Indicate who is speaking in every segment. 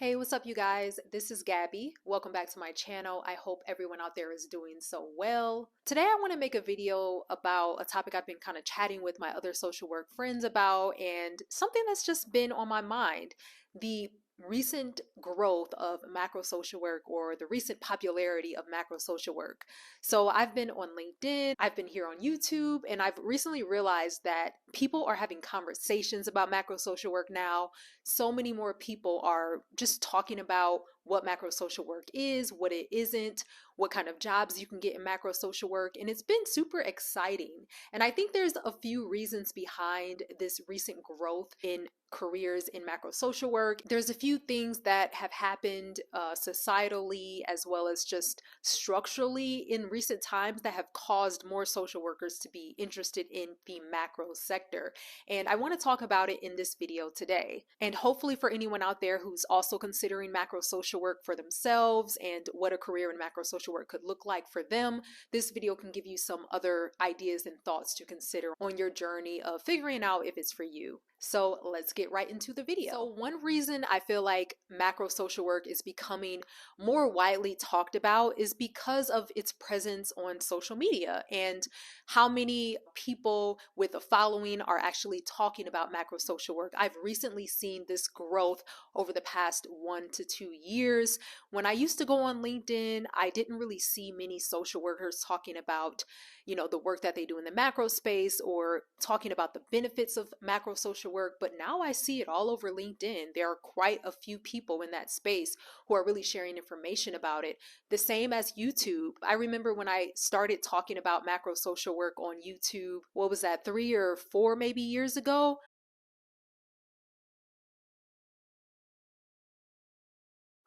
Speaker 1: Hey, what's up, you guys? This is Gabby. Welcome back to my channel. I hope everyone out there is doing so well. Today, I want to make a video about a topic I've been kind of chatting with my other social work friends about, and something that's just been on my mind. The recent growth of macro social work, or the recent popularity of macro social work. So I've been on LinkedIn, I've been here on YouTube, and I've recently realized that people are having conversations about macro social work now. So many more people are just talking about what macro social work is, what it isn't, what kind of jobs you can get in macro social work, and it's been super exciting. And I think there's a few reasons behind this recent growth in careers in macro social work. There's a few things that have happened societally as well as just structurally in recent times that have caused more social workers to be interested in the macro sector. And I want to talk about it in this video today. And hopefully for anyone out there who's also considering macro social work for themselves and what a career in macro social work could look like for them, this video can give you some other ideas and thoughts to consider on your journey of figuring out if it's for you. So let's get right into the video. So one reason I feel like macro social work is becoming more widely talked about is because of its presence on social media and how many people with a following are actually talking about macro social work. I've recently seen this growth over the past 1 to 2 years. When I used to go on LinkedIn, I didn't really see many social workers talking about, the work that they do in the macro space or talking about the benefits of macro social work. But now I see it all over LinkedIn. There are quite a few people in that space who are really sharing information about it. The same as YouTube. I remember when I started talking about macro social work on YouTube, what was that, 3 or 4 maybe years ago?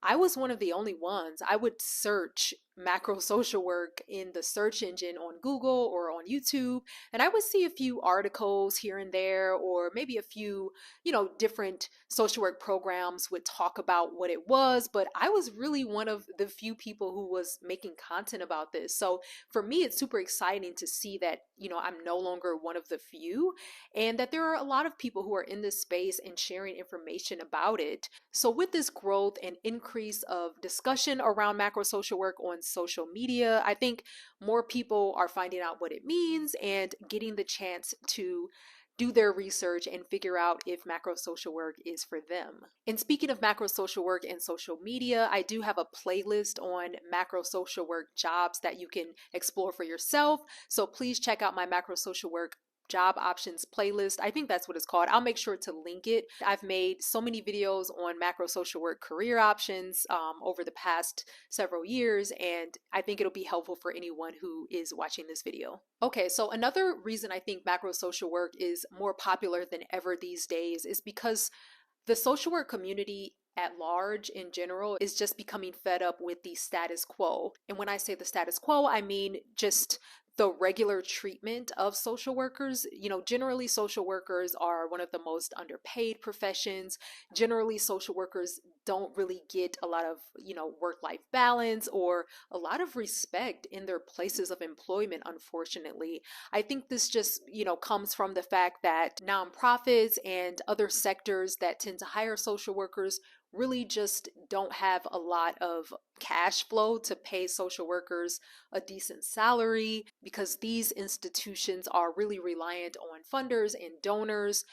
Speaker 1: I was one of the only ones. I would search macro social work in the search engine on Google or on YouTube, and I would see a few articles here and there, or maybe a few, different social work programs would talk about what it was, but I was really one of the few people who was making content about this. So for me, it's super exciting to see that, I'm no longer one of the few, and that there are a lot of people who are in this space and sharing information about it. So with this growth and increase of discussion around macro social work on social media, I think more people are finding out what it means and getting the chance to do their research and figure out if macro social work is for them. And speaking of macro social work and social media, I do have a playlist on macro social work jobs that you can explore for yourself. So please check out my macro social work job options playlist. I think that's what it's called. I'll make sure to link it. I've made so many videos on macro social work career options over the past several years, and I think it'll be helpful for anyone who is watching this video. Okay, so another reason I think macro social work is more popular than ever these days is because the social work community at large in general is just becoming fed up with the status quo. And when I say the status quo, I mean just the regular treatment of social workers. Generally social workers are one of the most underpaid professions. Generally social workers don't really get a lot of, work-life balance or a lot of respect in their places of employment, unfortunately. I think this just, comes from the fact that nonprofits and other sectors that tend to hire social workers really just don't have a lot of cash flow to pay social workers a decent salary, because these institutions are really reliant on funders and donors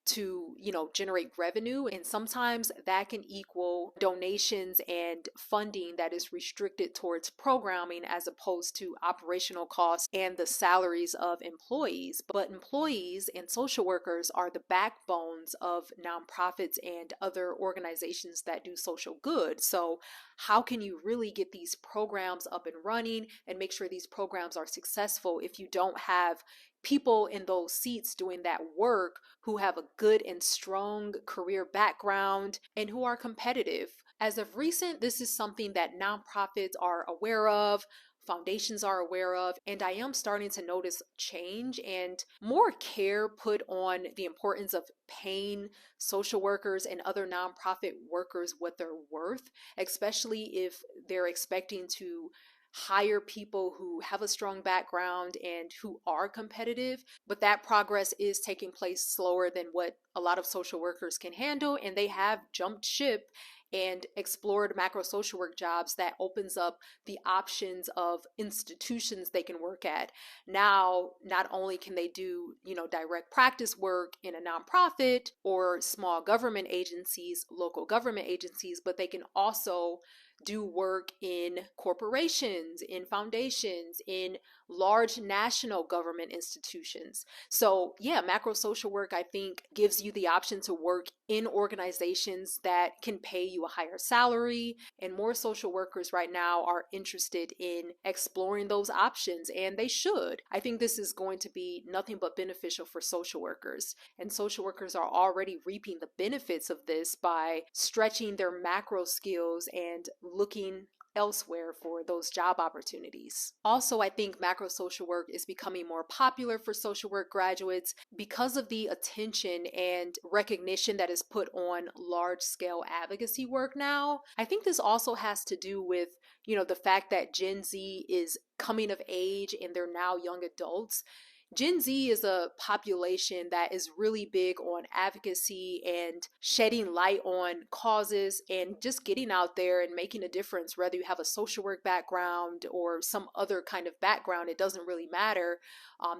Speaker 1: to generate revenue, and sometimes that can equal donations and funding that is restricted towards programming as opposed to operational costs and the salaries of employees. But employees and social workers are the backbones of nonprofits and other organizations that do social good. So how can you really get these programs up and running and make sure these programs are successful if you don't have people in those seats doing that work who have a good and strong career background and who are competitive? As of recent, this is something that nonprofits are aware of, foundations are aware of, and I am starting to notice change and more care put on the importance of paying social workers and other nonprofit workers what they're worth, especially if they're expecting to hire people who have a strong background and who are competitive. But that progress is taking place slower than what a lot of social workers can handle, and they have jumped ship and explored macro social work jobs, that opens up the options of institutions they can work at. Now, not only can they do, direct practice work in a nonprofit or small government agencies, local government agencies, but they can also do work in corporations, in foundations, in large national government institutions. So, yeah, macro social work, I think, gives you the option to work in organizations that can pay you a higher salary. And more social workers right now are interested in exploring those options, and they should. I think this is going to be nothing but beneficial for social workers. And social workers are already reaping the benefits of this by stretching their macro skills and looking elsewhere for those job opportunities. Also, I think macro social work is becoming more popular for social work graduates because of the attention and recognition that is put on large scale advocacy work now. I think this also has to do with, the fact that Gen Z is coming of age and they're now young adults. Gen Z is a population that is really big on advocacy and shedding light on causes and just getting out there and making a difference. Whether you have a social work background or some other kind of background, it doesn't really matter.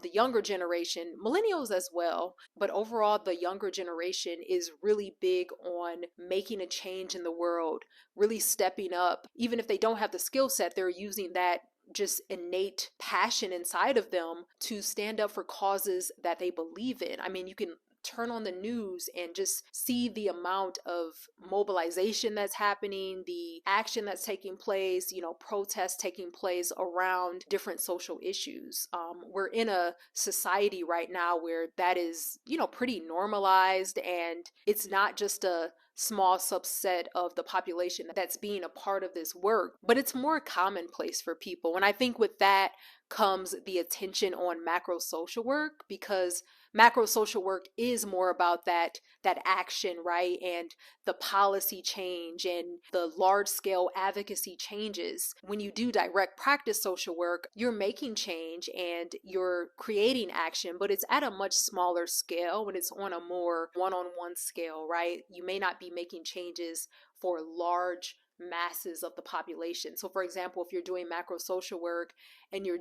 Speaker 1: The younger generation, millennials as well, but overall, the younger generation is really big on making a change in the world, really stepping up. Even if they don't have the skill set, they're using that just innate passion inside of them to stand up for causes that they believe in. I mean, you can turn on the news and just see the amount of mobilization that's happening, the action that's taking place, protests taking place around different social issues. We're in a society right now where that is, pretty normalized, and it's not just a small subset of the population that's being a part of this work, but it's more commonplace for people. And I think with that comes the attention on macro social work, because macro social work is more about that action, right? And the policy change and the large scale advocacy changes. When you do direct practice social work, you're making change and you're creating action, but it's at a much smaller scale. When it's on a more one-on-one scale, right? You may not be making changes for large masses of the population. So for example, if you're doing macro social work and you're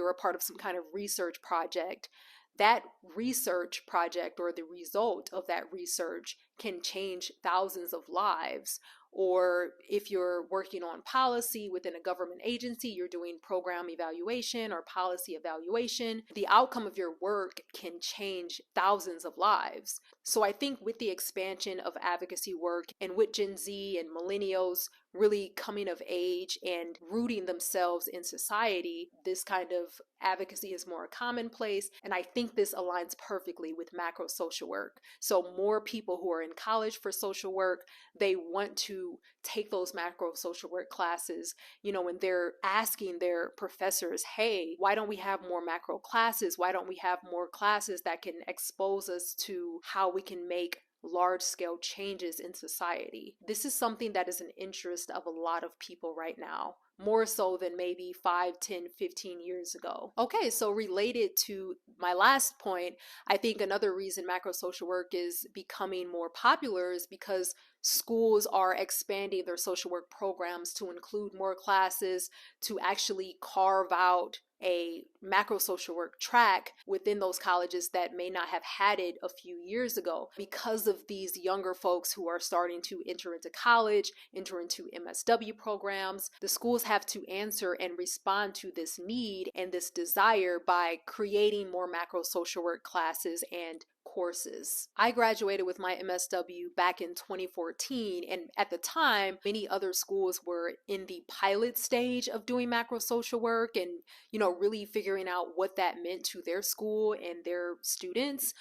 Speaker 1: a part of some kind of research project, that research project or the result of that research can change thousands of lives. Or if you're working on policy within a government agency, you're doing program evaluation or policy evaluation, the outcome of your work can change thousands of lives. So I think with the expansion of advocacy work and with Gen Z and millennials really coming of age and rooting themselves in society, this kind of advocacy is more commonplace. And I think this aligns perfectly with macro social work. So more people who are in college for social work, they want to take those macro social work classes, when they're asking their professors, hey, why don't we have more macro classes? Why don't we have more classes that can expose us to how we can make large scale changes in society? This is something that is an interest of a lot of people right now, more so than maybe 5, 10, 15 years ago. Okay, so related to my last point, I think another reason macro social work is becoming more popular is because schools are expanding their social work programs to include more classes, to actually carve out a macro social work track within those colleges that may not have had it a few years ago. Because of these younger folks who are starting to enter into college, enter into MSW programs, the schools have to answer and respond to this need and this desire by creating more macro social work classes and courses. I graduated with my MSW back in 2014, and at the time, many other schools were in the pilot stage of doing macro social work and, really figuring out what that meant to their school and their students.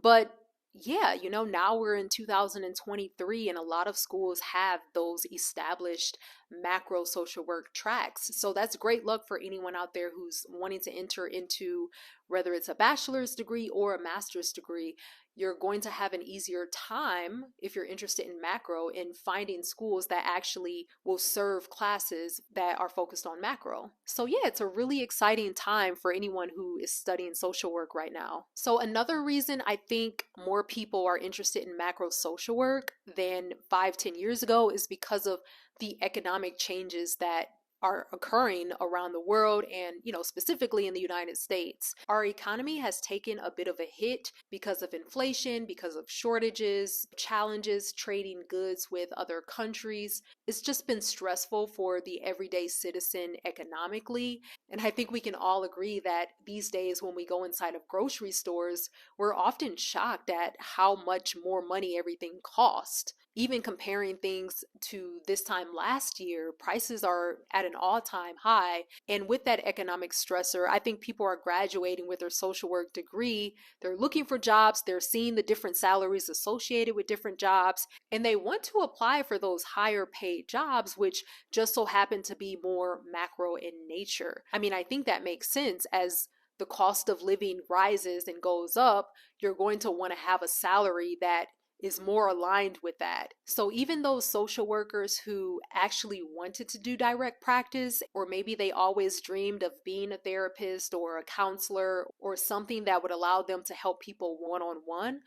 Speaker 1: But yeah, now we're in 2023 and a lot of schools have those established macro social work tracks. So that's great luck for anyone out there who's wanting to enter into whether it's a bachelor's degree or a master's degree. you're going to have an easier time if you're interested in macro in finding schools that actually will serve classes that are focused on macro. So yeah, it's a really exciting time for anyone who is studying social work right now. So another reason I think more people are interested in macro social work than 5, 10 years ago is because of the economic changes that are occurring around the world and, specifically in the United States. Our economy has taken a bit of a hit because of inflation, because of shortages, challenges trading goods with other countries. It's just been stressful for the everyday citizen economically. And I think we can all agree that these days when we go inside of grocery stores, we're often shocked at how much more money everything costs. Even comparing things to this time last year, prices are at an all-time high. And with that economic stressor, I think people are graduating with their social work degree. They're looking for jobs, they're seeing the different salaries associated with different jobs, and they want to apply for those higher paid jobs, which just so happen to be more macro in nature. I mean, I think that makes sense. As the cost of living rises and goes up, you're going to want to have a salary that is more aligned with that. So even those social workers who actually wanted to do direct practice, or maybe they always dreamed of being a therapist or a counselor or something that would allow them to help people one on one,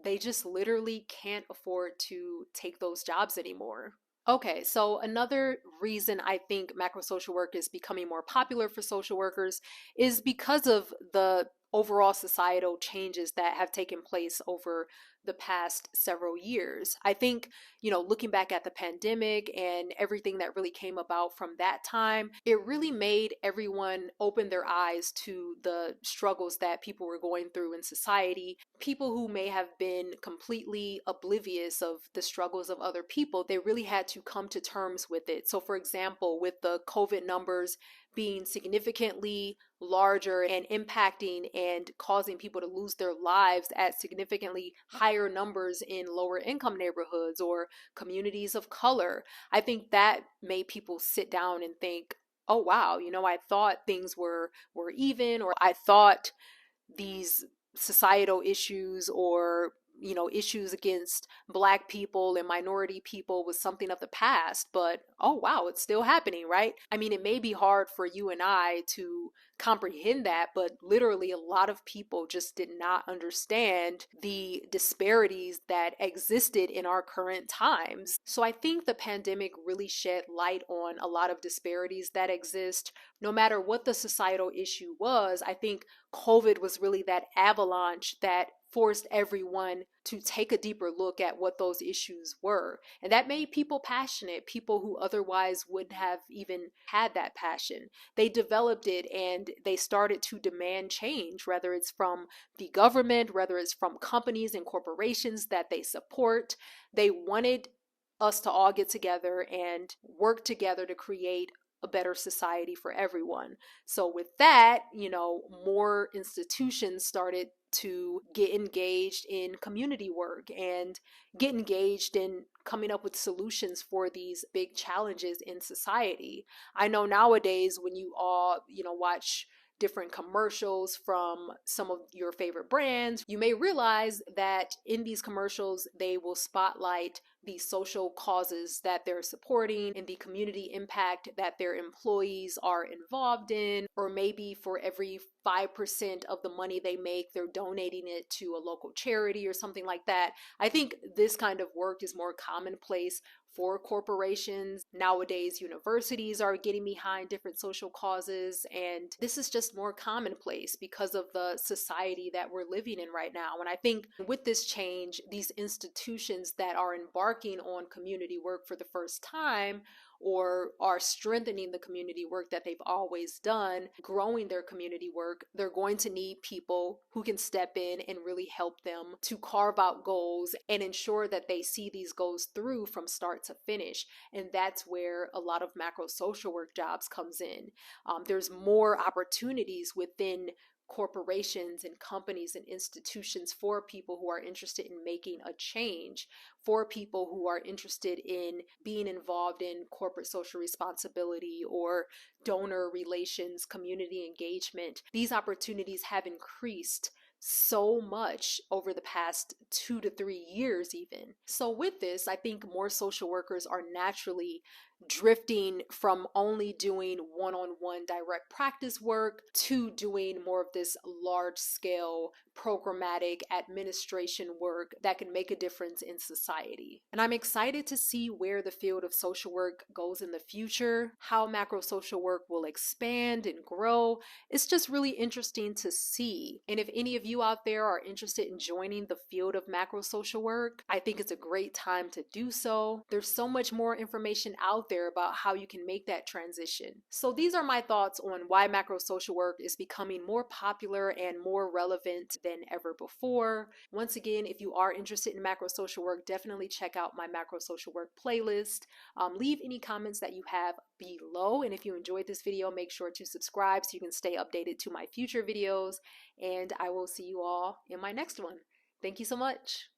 Speaker 1: they just literally can't afford to take those jobs anymore. Okay, so another reason I think macro social work is becoming more popular for social workers is because of the overall societal changes that have taken place over the past several years. I think, looking back at the pandemic and everything that really came about from that time, it really made everyone open their eyes to the struggles that people were going through in society. People who may have been completely oblivious of the struggles of other people, they really had to come to terms with it. So, for example, with the COVID numbers being significantly larger and impacting and causing people to lose their lives at significantly higher numbers in lower income neighborhoods or communities of color, I think that made people sit down and think, oh wow, I thought things were even, or I thought these societal issues or issues against Black people and minority people was something of the past, but oh wow, it's still happening, right? I mean, it may be hard for you and I to comprehend that, but literally a lot of people just did not understand the disparities that existed in our current times. So I think the pandemic really shed light on a lot of disparities that exist. No matter what the societal issue was, I think COVID was really that avalanche that forced everyone to take a deeper look at what those issues were. And that made people passionate, people who otherwise wouldn't have even had that passion. They developed it and they started to demand change, whether it's from the government, whether it's from companies and corporations that they support. They wanted us to all get together and work together to create a better society for everyone. So with that, more institutions started to get engaged in community work and get engaged in coming up with solutions for these big challenges in society. I know nowadays when you all, watch different commercials from some of your favorite brands, you may realize that in these commercials, they will spotlight the social causes that they're supporting and the community impact that their employees are involved in, or maybe for every 5% of the money they make, they're donating it to a local charity or something like that. I think this kind of work is more commonplace for corporations. Nowadays, universities are getting behind different social causes, and this is just more commonplace because of the society that we're living in right now. And I think with this change, these institutions that are embarking on community work for the first time or are strengthening the community work that they've always done, growing their community work, they're going to need people who can step in and really help them to carve out goals and ensure that they see these goals through from start to finish. And that's where a lot of macro social work jobs comes in. There's more opportunities within corporations and companies and institutions for people who are interested in making a change, for people who are interested in being involved in corporate social responsibility or donor relations, community engagement. These opportunities have increased so much over the past 2 to 3 years, even. So, with this, I think more social workers are naturally drifting from only doing one on one direct practice work to doing more of this large scale programmatic administration work that can make a difference in society. And I'm excited to see where the field of social work goes in the future, how macro social work will expand and grow. It's just really interesting to see. And if any of you out there are interested in joining the field of macro social work, I think it's a great time to do so. There's so much more information out there about how you can make that transition. So these are my thoughts on why macro social work is becoming more popular and more relevant than ever before. Once again, if you are interested in macro social work, definitely check out my macro social work playlist. Leave any comments that you have below. And if you enjoyed this video, make sure to subscribe so you can stay updated to my future videos. And I will see you all in my next one. Thank you so much.